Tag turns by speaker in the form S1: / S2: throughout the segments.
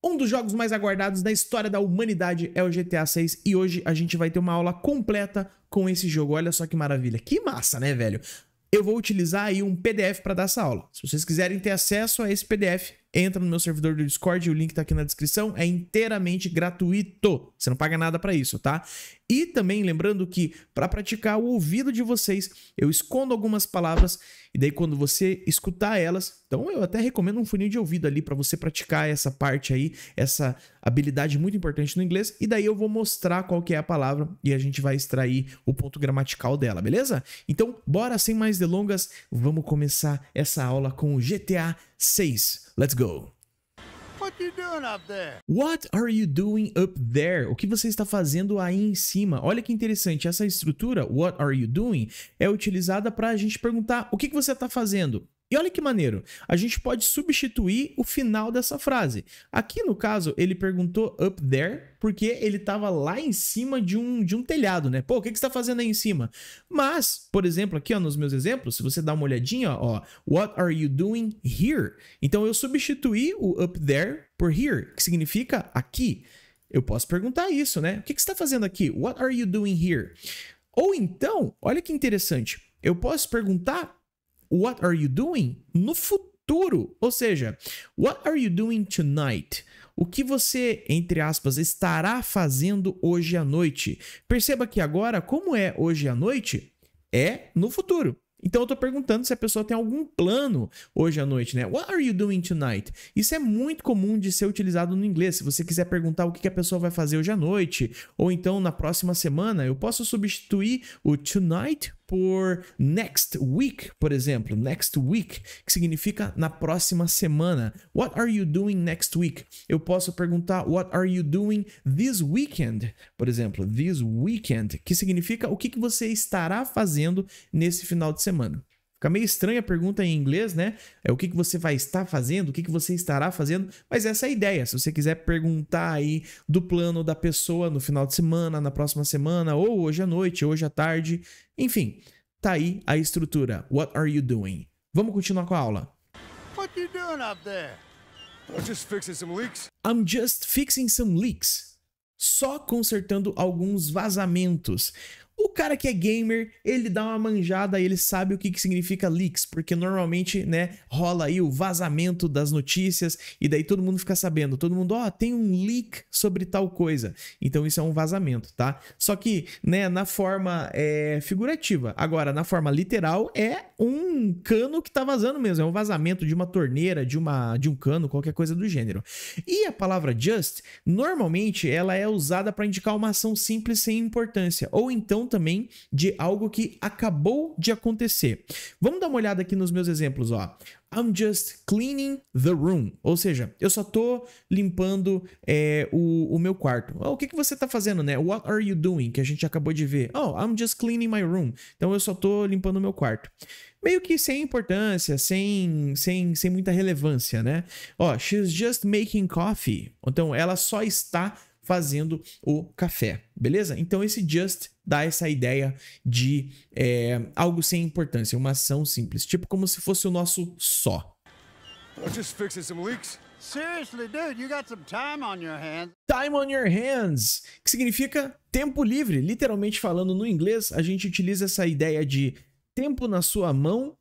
S1: Um dos jogos mais aguardados da história da humanidade é o GTA 6 e hoje a gente vai ter uma aula completa com esse jogo. Olha só que maravilha, que massa, né, velho? Eu vou utilizar aí um PDF para dar essa aula. Se vocês quiserem ter acesso a esse PDF, entra no meu servidor do Discord, o link tá aqui na descrição, é inteiramente gratuito. Você não paga nada para isso, tá? E também lembrando que para praticar o ouvido de vocês, eu escondo algumas palavras e daí quando você escutar elas, então eu até recomendo um funil de ouvido ali para você praticar essa parte aí, essa habilidade muito importante no inglês, e daí eu vou mostrar qual que é a palavra e a gente vai extrair o ponto gramatical dela, beleza? Então, bora sem mais delongas, vamos começar essa aula com o GTA 6. Let's go!
S2: What you doing up there?
S1: What are you doing up there? O que você está fazendo aí em cima? Olha que interessante, essa estrutura, what are you doing, é utilizada para a gente perguntar o que você está fazendo. E olha que maneiro, a gente pode substituir o final dessa frase. Aqui no caso, ele perguntou up there porque ele estava lá em cima de um telhado, né? Pô, o que você está fazendo aí em cima? Mas, por exemplo, aqui ó, nos meus exemplos, se você dá uma olhadinha, ó, what are you doing here? Então eu substituí o up there por here, que significa aqui. Eu posso perguntar isso, né? O que você está fazendo aqui? What are you doing here? Ou então, olha que interessante, eu posso perguntar what are you doing no futuro, ou seja, what are you doing tonight? O que você, entre aspas, estará fazendo hoje à noite? Perceba que agora, como é hoje à noite, é no futuro. Então eu tô perguntando se a pessoa tem algum plano hoje à noite, né? What are you doing tonight? Isso é muito comum de ser utilizado no inglês. Se você quiser perguntar o que a pessoa vai fazer hoje à noite, ou então na próxima semana, eu posso substituir o tonight por next week, por exemplo. Next week, que significa na próxima semana. What are you doing next week? Eu posso perguntar what are you doing this weekend? Por exemplo, this weekend, que significa o que você estará fazendo nesse final de semana. Fica meio estranha a pergunta em inglês, né? É o que você vai estar fazendo, o que você estará fazendo, mas essa é a ideia. Se você quiser perguntar aí do plano da pessoa no final de semana, na próxima semana, ou hoje à noite, hoje à tarde, enfim, tá aí a estrutura. What are you doing? Vamos continuar com a aula.
S2: What you doing up there?
S3: I'm just fixing some leaks.
S1: I'm just fixing some leaks. Só consertando alguns vazamentos. O cara que é gamer, ele dá uma manjada e ele sabe o que significa leaks, porque normalmente, né, rola aí o vazamento das notícias e daí todo mundo fica sabendo, todo mundo, ó, tem um leak sobre tal coisa. Então isso é um vazamento, tá? Só que, né, na forma figurativa. Agora, na forma literal, é um cano que tá vazando mesmo, é um vazamento de uma torneira, de um cano, qualquer coisa do gênero. E a palavra just, normalmente, ela é usada para indicar uma ação simples sem importância, ou então também de algo que acabou de acontecer. Vamos dar uma olhada aqui nos meus exemplos, ó. I'm just cleaning the room. Ou seja, eu só tô limpando o meu quarto. Oh, o que você tá fazendo, né? What are you doing? Que a gente acabou de ver. Oh, I'm just cleaning my room. Então eu só tô limpando o meu quarto. Meio que sem importância, sem muita relevância, né? Ó, she's just making coffee. Então ela só está fazendo o café, beleza? Então esse just dá essa ideia de algo sem importância, uma ação simples, tipo como se fosse o nosso só.
S3: I'm just fixing some leaks.
S2: Seriously, dude, you got some time on your hands.
S1: Time on your hands, que significa tempo livre. Literalmente falando no inglês, a gente utiliza essa ideia de tempo na sua mão,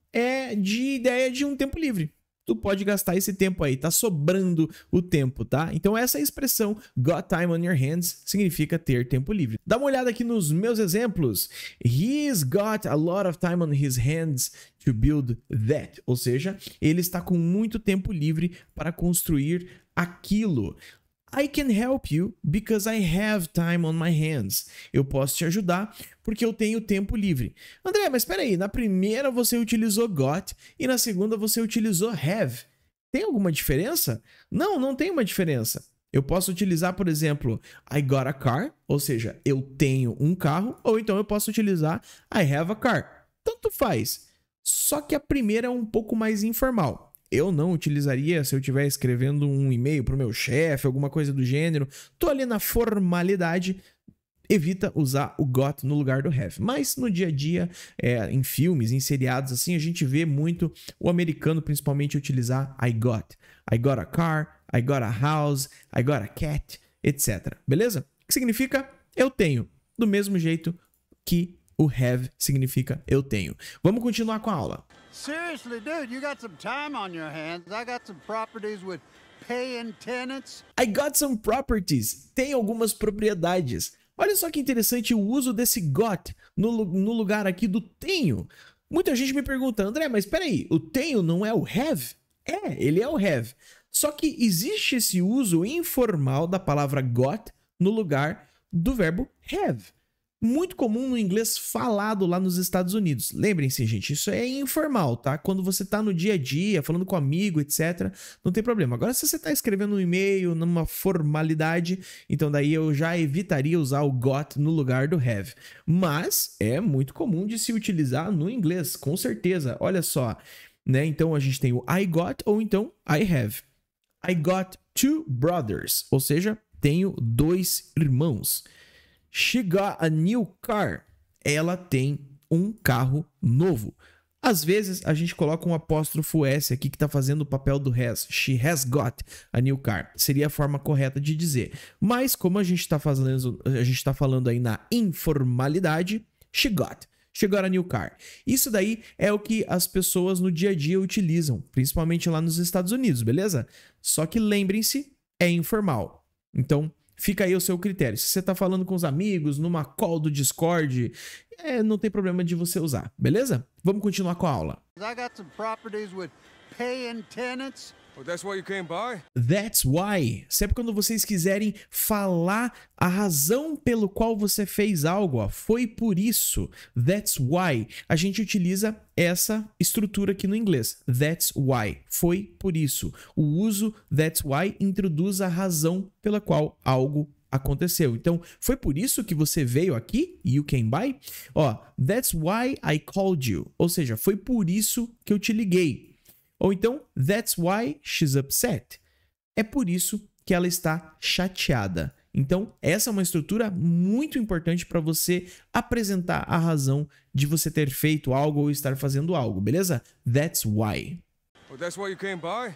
S1: de ideia de um tempo livre. Tu pode gastar esse tempo aí, tá sobrando o tempo, tá? Então essa expressão got time on your hands significa ter tempo livre. Dá uma olhada aqui nos meus exemplos. He's got a lot of time on his hands to build that. Ou seja, ele está com muito tempo livre para construir aquilo. I can help you because I have time on my hands. Eu posso te ajudar porque eu tenho tempo livre. André, mas espera aí, na primeira você utilizou got e na segunda você utilizou have. Tem alguma diferença? Não, não tem uma diferença. Eu posso utilizar, por exemplo, I got a car, ou seja, eu tenho um carro, ou então eu posso utilizar I have a car. Tanto faz. Só que a primeira é um pouco mais informal. Eu não utilizaria se eu estiver escrevendo um e-mail para o meu chefe, alguma coisa do gênero. Tô ali na formalidade, evita usar o got no lugar do have. Mas no dia a dia, em filmes, em seriados, assim, a gente vê muito o americano principalmente utilizar I got. I got a car, I got a house, I got a cat, etc. Beleza? O que significa eu tenho, do mesmo jeito que o have significa eu tenho. Vamos continuar com a aula.
S2: Seriously, dude, you got some time on your hands. I got some properties with paying tenants.
S1: I got some properties. Tem algumas propriedades. Olha só que interessante o uso desse got no lugar aqui do tenho. Muita gente me pergunta, André, mas peraí, o tenho não é o have? É, ele é o have. Só que existe esse uso informal da palavra got no lugar do verbo have. Muito comum no inglês falado lá nos Estados Unidos. Lembrem-se, gente, isso é informal, tá? Quando você tá no dia a dia, falando com amigo, etc., não tem problema. Agora, se você tá escrevendo um e-mail, numa formalidade, então daí eu já evitaria usar o got no lugar do have. Mas é muito comum de se utilizar no inglês, com certeza. Olha só, né? Então a gente tem o I got ou então I have. I got 2 brothers, ou seja, tenho 2 irmãos. She got a new car. Ela tem um carro novo. Às vezes, a gente coloca um apóstrofo S aqui que está fazendo o papel do has. She has got a new car. Seria a forma correta de dizer. Mas, como a gente está falando aí na informalidade, she got a new car. Isso daí é o que as pessoas no dia a dia utilizam, principalmente lá nos Estados Unidos, beleza? Só que lembrem-se, é informal. Então, fica aí o seu critério. Se você está falando com os amigos, numa call do Discord, não tem problema de você usar, beleza? Vamos continuar com a aula.
S2: I got some properties with paying tenants.
S3: Oh, that's why you came by?
S1: That's why. Sempre quando vocês quiserem falar a razão pelo qual você fez algo, ó, foi por isso. That's why. A gente utiliza essa estrutura aqui no inglês. That's why. Foi por isso. O uso that's why introduz a razão pela qual algo aconteceu. Então, foi por isso que você veio aqui? You came by? Ó, that's why I called you. Ou seja, foi por isso que eu te liguei. Ou então, that's why she's upset. É por isso que ela está chateada. Então, essa é uma estrutura muito importante para você apresentar a razão de você ter feito algo ou estar fazendo algo, beleza? That's why.
S3: Oh, that's why you came by?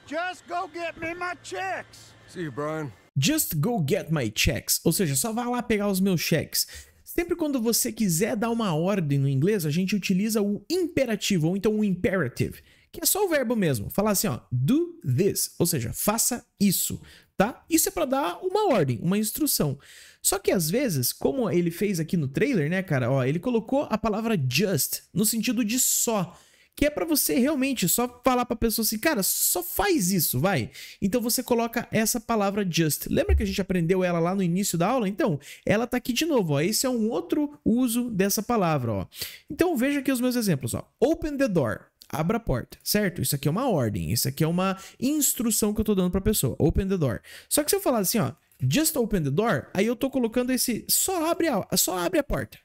S2: Just go get me my checks.
S3: See you, Brian.
S1: Just go get my checks. Ou seja, só vá lá pegar os meus cheques. Sempre quando você quiser dar uma ordem no inglês, a gente utiliza o imperativo ou então o imperative, que é só o verbo mesmo. Falar assim, ó, do this, ou seja, faça isso, tá? Isso é para dar uma ordem, uma instrução. Só que às vezes, como ele fez aqui no trailer, né, cara, ó, ele colocou a palavra just no sentido de só, que é para você realmente só falar para a pessoa assim, cara, só faz isso, vai. Então você coloca essa palavra just. Lembra que a gente aprendeu ela lá no início da aula? Então, ela tá aqui de novo, ó. Esse é um outro uso dessa palavra, ó. Então veja aqui os meus exemplos, ó. Open the door. Abra a porta, certo? Isso aqui é uma ordem, isso aqui é uma instrução que eu tô dando pra pessoa. Open the door. Só que se eu falar assim, ó, just open the door, aí eu tô colocando esse só abre a porta.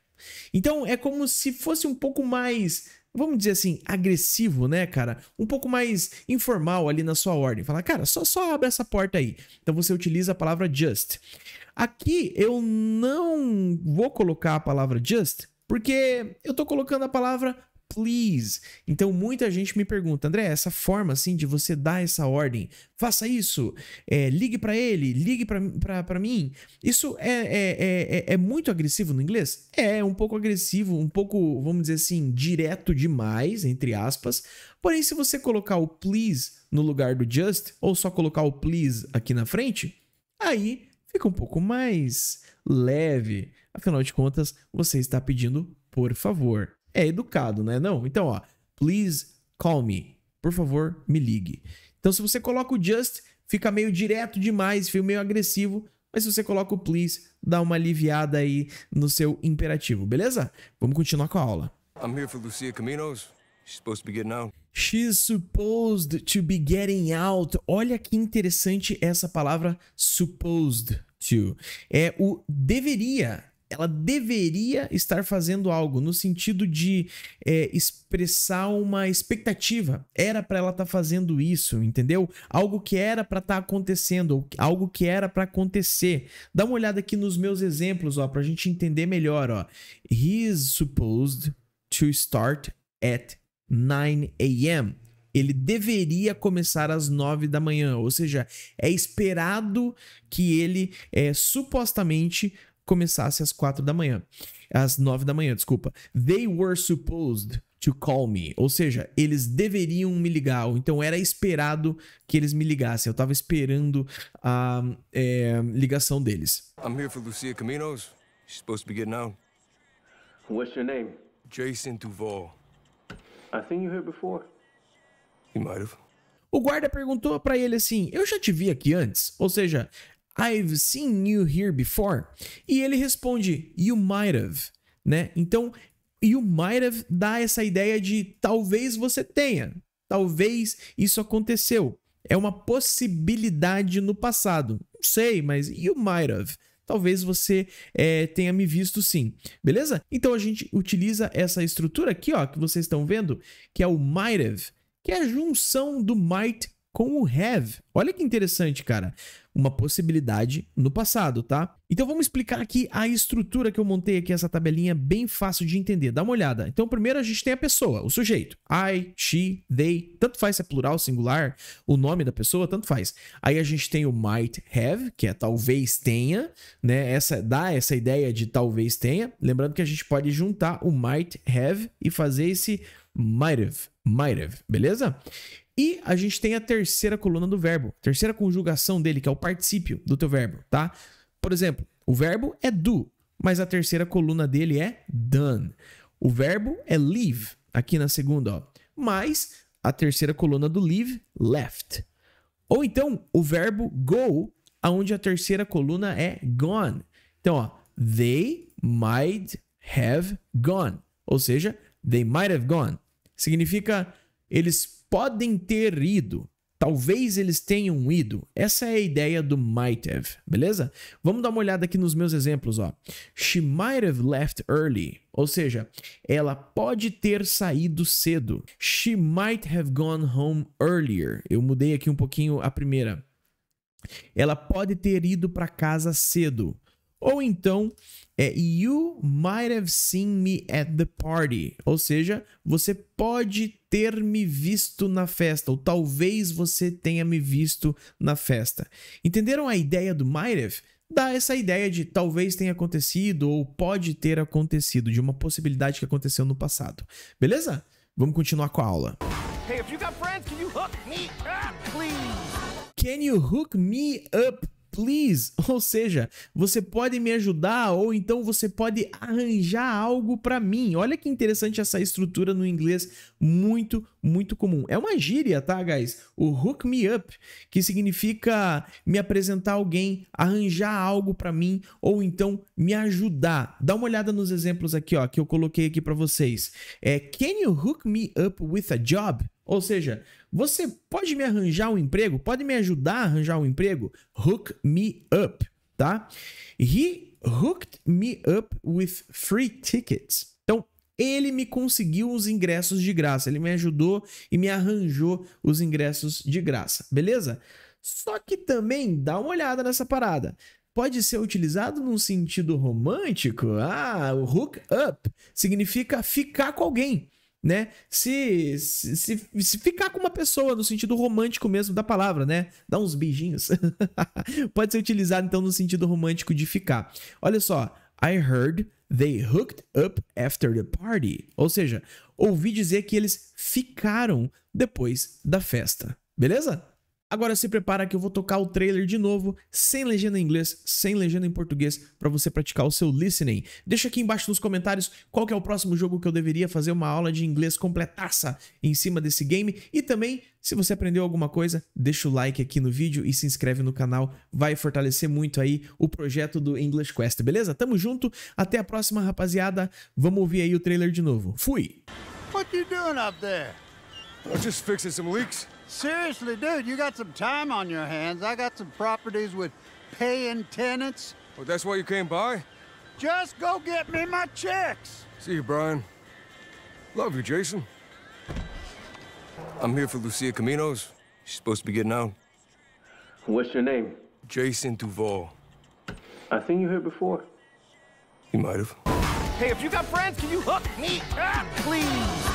S1: Então é como se fosse um pouco mais, vamos dizer assim, agressivo, né, cara? Um pouco mais informal ali na sua ordem. Falar, cara, só abre essa porta aí. Então você utiliza a palavra just. Aqui eu não vou colocar a palavra just, porque eu tô colocando a palavra please. Então muita gente me pergunta, André, essa forma assim de você dar essa ordem, faça isso, ligue para ele, ligue para mim, isso é muito agressivo no inglês? É um pouco agressivo, um pouco, vamos dizer assim, direto demais, entre aspas. Porém, se você colocar o please no lugar do just, ou só colocar o please aqui na frente, aí fica um pouco mais leve. Afinal de contas, você está pedindo por favor. É educado, né? Não? Então, ó, please call me. Por favor, me ligue. Então, se você coloca o just, fica meio direto demais, fica meio agressivo. Mas se você coloca o please, dá uma aliviada aí no seu imperativo, beleza? Vamos continuar com a aula.
S3: I'm here for Lucia Caminos. She's supposed to be getting out.
S1: She's supposed to be getting out. Olha que interessante essa palavra supposed to. É o deveria. Ela deveria estar fazendo algo no sentido de expressar uma expectativa. Era para ela estar fazendo isso, entendeu? Algo que era para estar acontecendo, algo que era para acontecer. Dá uma olhada aqui nos meus exemplos, ó, para a gente entender melhor, ó. He is supposed to start at 9 a.m. Ele deveria começar às 9 da manhã, ou seja, é esperado que ele supostamente começasse às 4 da manhã. Às 9 da manhã, desculpa. They were supposed to call me. Ou seja, eles deveriam me ligar. Ou então era esperado que eles me ligassem. Eu tava esperando a ligação deles.
S3: I'm here for Lucia Caminos. She's supposed to be getting out.
S4: What's your name?
S3: Jason Duval.
S4: I've seen you here before.
S3: You might have.
S1: O guarda perguntou pra ele assim: eu já te vi aqui antes? Ou seja, I've seen you here before. E ele responde, you might have, né? Então, you might have dá essa ideia de talvez você tenha. Talvez isso aconteceu. É uma possibilidade no passado. Não sei, mas you might have. Talvez você tenha me visto sim. Beleza? Então, a gente utiliza essa estrutura aqui, ó, que vocês estão vendo, que é o might have, que é a junção do might com o have. Olha que interessante, cara. Uma possibilidade no passado, tá? Então vamos explicar aqui a estrutura que eu montei aqui, essa tabelinha bem fácil de entender. Dá uma olhada. Então primeiro a gente tem a pessoa, o sujeito. I, she, they, tanto faz se é plural, singular, o nome da pessoa, tanto faz. Aí a gente tem o might have, que é talvez tenha, né? Dá essa ideia de talvez tenha. Lembrando que a gente pode juntar o might have e fazer esse might have, beleza? E a gente tem a terceira coluna do verbo, terceira conjugação dele, que é o particípio do teu verbo, tá? Por exemplo, o verbo é do, mas a terceira coluna dele é done. O verbo é leave, aqui na segunda, ó, mas a terceira coluna do leave, left. Ou então, o verbo go, onde a terceira coluna é gone. Então, ó, they might have gone. Ou seja, they might have gone. Significa eles podem ter ido. Talvez eles tenham ido. Essa é a ideia do might have, beleza? Vamos dar uma olhada aqui nos meus exemplos, ó. She might have left early. Ou seja, ela pode ter saído cedo. She might have gone home earlier. Eu mudei aqui um pouquinho a primeira. Ela pode ter ido para casa cedo. Ou então, you might have seen me at the party. Ou seja, você pode ter me visto na festa. Ou talvez você tenha me visto na festa. Entenderam a ideia do might have? Dá essa ideia de talvez tenha acontecido ou pode ter acontecido, de uma possibilidade que aconteceu no passado. Beleza? Vamos continuar com a aula.
S5: Hey, if you got friends, can you hook me up, please?
S1: Can you hook me up? Please, ou seja, você pode me ajudar ou então você pode arranjar algo para mim. Olha que interessante essa estrutura no inglês, muito, muito comum. É uma gíria, tá, guys? O hook me up, que significa me apresentar alguém, arranjar algo para mim ou então me ajudar. Dá uma olhada nos exemplos aqui, ó, que eu coloquei aqui para vocês. Can you hook me up with a job? Ou seja, você pode me arranjar um emprego? Pode me ajudar a arranjar um emprego? Hook me up, tá? He hooked me up with free tickets. Então, ele me conseguiu os ingressos de graça. Ele me ajudou e me arranjou os ingressos de graça, beleza? Só que também dá uma olhada nessa parada. Pode ser utilizado num sentido romântico. O hook up significa ficar com alguém. Né? Se ficar com uma pessoa no sentido romântico mesmo da palavra, né? Dar uns beijinhos. Pode ser utilizado então no sentido romântico de ficar. Olha só, I heard they hooked up after the party. Ou seja, ouvi dizer que eles ficaram depois da festa. Beleza? Agora se prepara que eu vou tocar o trailer de novo, sem legenda em inglês, sem legenda em português, para você praticar o seu listening. Deixa aqui embaixo nos comentários qual que é o próximo jogo que eu deveria fazer uma aula de inglês completaça em cima desse game. E também, se você aprendeu alguma coisa, deixa o like aqui no vídeo e se inscreve no canal. Vai fortalecer muito aí o projeto do English Quest, beleza? Tamo junto, até a próxima, rapaziada. Vamos ouvir aí o trailer de novo. Fui!
S2: What you doing up there?
S3: I'm just fixing some leaks.
S2: Seriously, dude, you got some time on your hands. I got some properties with paying tenants.
S3: Oh, that's why you came by?
S2: Just go get me my checks.
S3: See you, Brian. Love you, Jason. I'm here for Lucia Caminos. She's supposed to be getting out.
S4: What's your name?
S3: Jason Duval.
S4: I've seen you here before.
S3: You might have.
S5: Hey, if you got friends, can you hook me up, please?